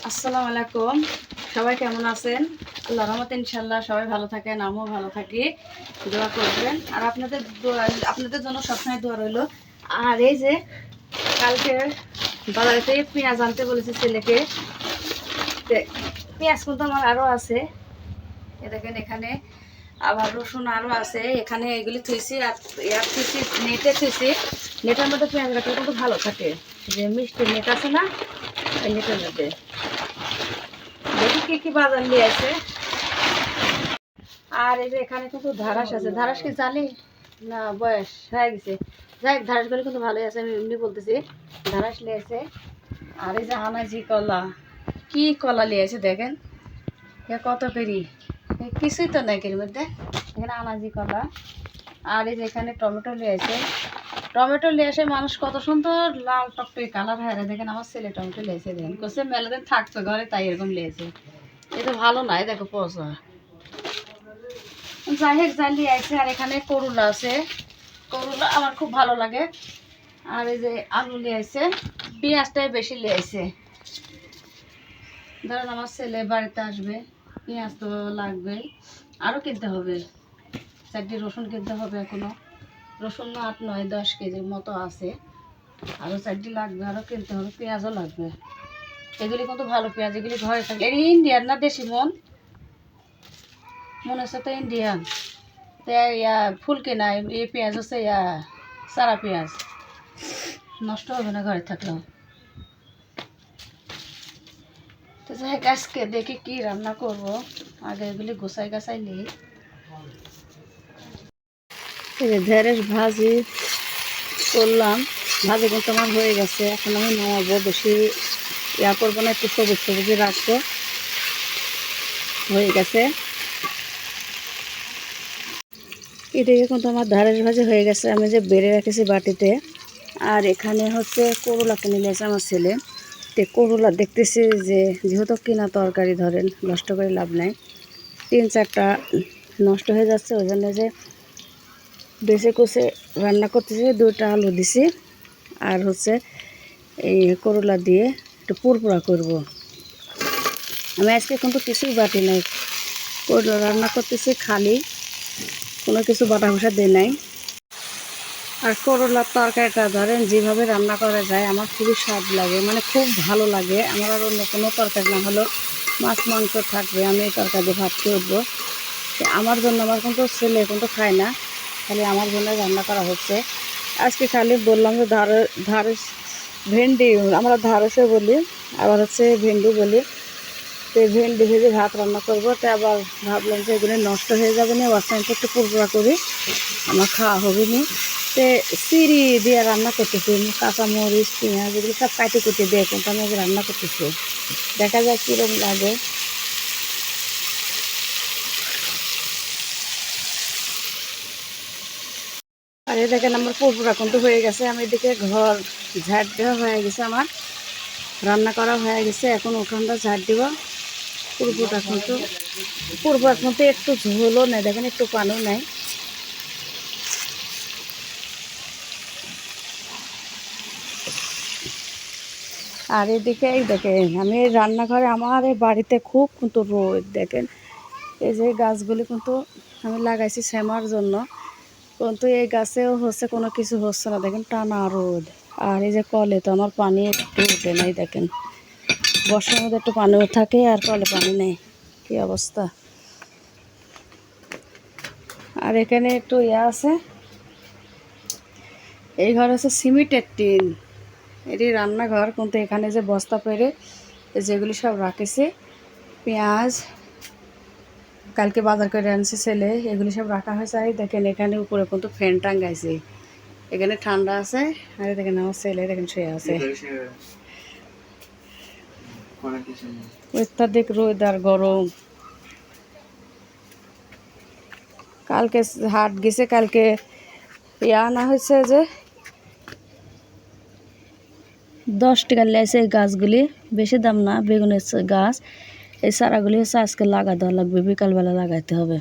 আসসালামু আলাইকুম। সবাই কেমন আছেন? আল্লাহর রহমতে ইনশাআল্লাহ সবাই ভালো থাকেন, আমিও ভালো থাকি। দোয়া করবেন। আর আপনাদের জন্য সবসময় দোয়া রইল। আর এই যে কালকে বাজারে থেকে পেঁয়াজ আনতে বলেছি ছেলেকে। পেঁয়াজ কিন্তু আমার আরও আছে। এ দেখেন এখানে আবার রসুন আরও আছে। এখানে এগুলি থুইছি আর থুইছি নেটে থুইছি। নেটের মধ্যে পেঁয়াজ রাখলে কিন্তু ভালো থাকে। যে মিষ্টি নেট আছে না, এই নেটের মধ্যে দেখি কি বাজার নিয়ে আছে। আর এই যে এখানে কিন্তু ধারাস আছে। ধারাস কি জানি না, বয়স হয়ে গেছে। যাই হোক, ধারাসগুলো কিন্তু ভালোই আছে, আমি এমনি বলতেছি। ধারাস নিয়ে আছে। আর এই যে আনাজি কলা, কি কলা নিয়ে আছে দেখেন, কত পেরি, কিছুই তো নাই এর মধ্যে। এখানে আনাজি কলা। আর এই যে এখানে টমেটো নিয়ে আছে। টমেটো নিয়ে আসে মানুষ কত সুন্দর লাল টকটকে কালার হয়। দেখেন আমার ছেলে টমেটো লিয়েছে, দেখেন কোসে মেলা দিন থাকতো ঘরে, তাই এরকম লিয়েছে। এ তো ভালো নাই, দেখো পচা। যাই হোক, জালি আছে। আর এখানে করলা আছে, করলা আমার খুব ভালো লাগে। আর এই যে আলু লিয়েছে, পেঁয়াজটাই বেশি লিয়েছে। ধরেন আমার ছেলে বাড়িতে আসবে, পেঁয়াজ তো লাগবেই, আরও কিনতে হবে। 4টি রসুন কিনতে হবে এখনো। রসুন 8, 9, 10 কেজির মতো আছে। আরও 4টি লাগবে, আরও কিনতে হবে। পেঁয়াজও লাগবে। এগুলি কিন্তু ভালো পেঁয়াজ, এগুলি ঘরে থাকলে। এটা ইন্ডিয়ান না দেশি মনে হচ্ছে তো ইন্ডিয়ান। তো ফুলকে নাই, এই পেঁয়াজ হচ্ছে সারা পেঁয়াজ, নষ্ট হবে না ঘরে থাকলেও। তো যাই হোক, আজকে দেখি কি রান্না করব। আগে এগুলি গোছাই গাছাই নিই। ঢেঁড়স ভাজি করলাম, ভাজি কিন্তু আমার হয়ে গেছে। এখন আমি নামাবো, বেশি করবো না, একটু সবুজ সবুজে রাখবো। হয়ে গেছে। এদিকে কিন্তু আমার ঢেঁড়স ভাজি হয়ে গেছে, আমি যে বেড়ে রেখেছি বাটিতে। আর এখানে হচ্ছে করলা কিনে নিয়েছে আমার ছেলে। তো করলা দেখতেছি যে যেহেতু কিনা তরকারি, ধরেন নষ্ট করে লাভ নাই, 3-4টা নষ্ট হয়ে যাচ্ছে। ওই জন্য যে বেছে কুচে রান্না করতেছি। 2টা আলু দিছি, আর হচ্ছে এই করলা দিয়ে একটু পুরপুরা করব। আমি আজকে কিন্তু কিছুই বাটি নাই, করলা রান্না করতেছি খালি, কোনো কিছু বাটা ভুষা দিই নাই। আর করলার তরকারিটা ধরেন যেভাবে রান্না করা যায় আমার খুবই স্বাদ লাগে, মানে খুব ভালো লাগে আমার। আর অন্য কোনো তরকারি না হলেও মাছ মাংস থাকবে, আমি এই তরকারি ভাত খেয়ে উঠবো। আমার জন্য, আমার কিন্তু ছেলে কিন্তু খায় না, খালি আমার জন্য রান্না করা হচ্ছে আজকে। খালি বললাম যে ঢেঁড়স ভেন্ডি, আমরা ঢেঁড়সে বলি, আবার হচ্ছে ভেন্ডি বলি। তো ভেন্ডি ভেজে ভাত রান্না করবো। তো আবার ভাবলাম যে এগুলো নষ্ট হয়ে যাবে না, ওয়াশটাইমটা একটু পুরপুরা করি, আমার খাওয়া হবে না। তো চিড়ি দিয়ে রান্না করতেছি, কাঁচামরিচ পেঁয়াজ এগুলো সব কাটি কুটি দিয়ে কিন্তু আমি রান্না করতেছি। দেখা যায় কীরকম লাগে। আর এই দেখেন আমার পুরপুরা কিন্তু হয়ে গেছে। আমি এদিকে ঘর ঝাড় দেওয়া হয়ে গেছে, আমার রান্না করা হয়ে গেছে। এখন উঠানটা ঝাড় দিব। পুরপুরা কিন্তু একটু ঝোলও নেই, দেখেন একটু পানিও নেই। আর এদিকে এই দেখেন আমি রান্নাঘরে, আমার এই বাড়িতে খুব কিন্তু রোদ। দেখেন এই যে গাছগুলি কিন্তু আমি লাগাইছি শ্যামার জন্য, কিন্তু এই গাছেও হচ্ছে কোনো কিছু হচ্ছে না, দেখেন টানা রোদ। আর এই যে কলে তো আমার পানি একটু উঠে নাই, দেখেন বর্ষার মধ্যে একটু পানিও থাকে আর কলে পানি নেই, কি অবস্থা। আর এখানে একটু আছে, এই ঘর হচ্ছে সিমেন্টের টিন, এটি রান্নাঘর। কিন্তু এখানে যে বস্তা পেরে যেগুলি সব রাখেছে, পেঁয়াজ কালকে বাজার করে আনছে ছেলে, এগুলি সব রাখা হয়েছে। আর দেখেন এখানে উপরে কিন্তু ফ্যান টাঙ্গাইছে, এখানে ঠান্ডা আছে। আর দেখেন আমার ছেলে দেখেন শুয়ে আছে। অত্যাধিক রোদ আর গরম। কালকে হাট গেছে, কালকে আনা হয়েছে যে 10 টাকা লেগেছে। এই গাছগুলি বেশি দাম না, বেগুনের গাছ। এই চারাগুলি হচ্ছে আজকে লাগা দেওয়া লাগবে, বিকালবেলা লাগাইতে হবে।